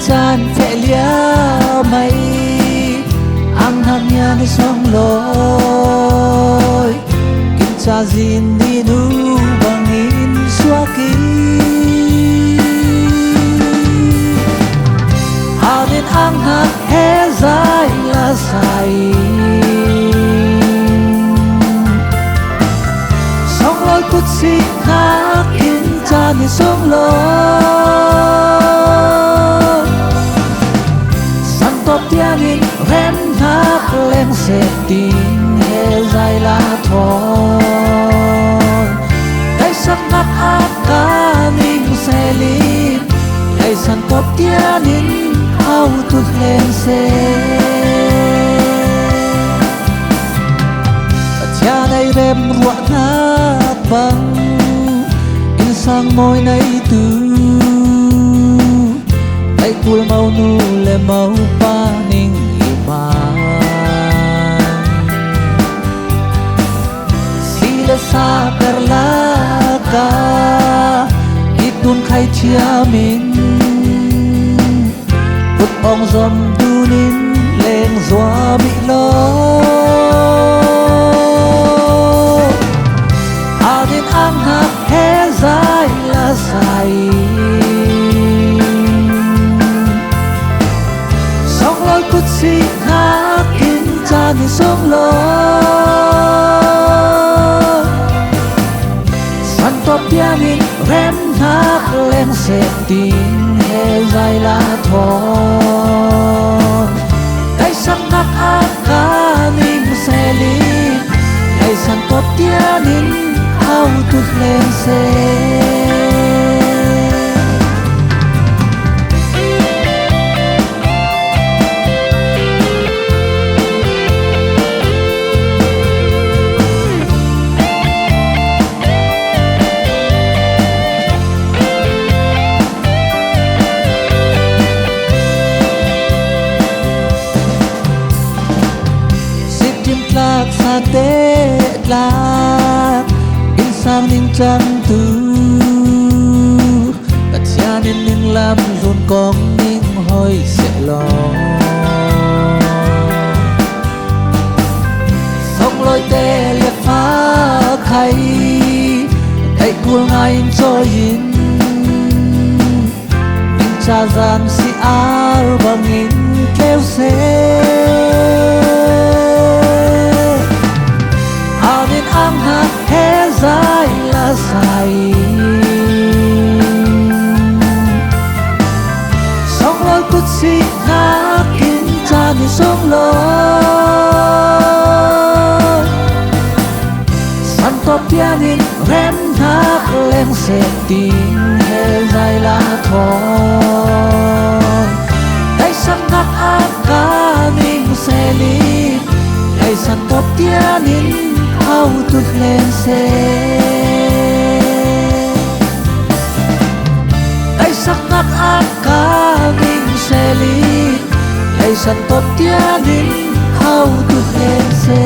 chan phe lia mai ang han ya ni song loi kim cha zin ni nu bangin suaki hanin ang han he zai la sai song loi kut si na kim cha ni song loi san top tianin rem hak leng se ting he zai la thon kai sak nak aka ning se lim kai san top tianin hau tu leng se cha nay rem ruột na băng in sang môi nay tu tay cul mau nu le mau pa ning sila sa perlaka itun khai chia min put ong zom dunin leng zwa bị lo adin ang hak he zai la sai song loi kut si hak in cha ni song lo san top tianin rem hak leng se ting he zai la thon kai sak nak aka ning se li kai san top tianin hau tu leng se lạc sa tê lạc in sang ning trăng tu đặt cha nên ning lam run con ning hoi sẽ lo sông lôi tê liệt phá khay cây cua ngay cho in ning cha gian si ar bằng in kêu se ang hak he zai la sai song loi kut si hak in cha ni song loi san top tianin rem hak leng se ting he zai la thon kai sak nak aka ning se li kai san top tianin hau tu lên se kai sak nak aka ning se li kai san top tianin hau tu lên se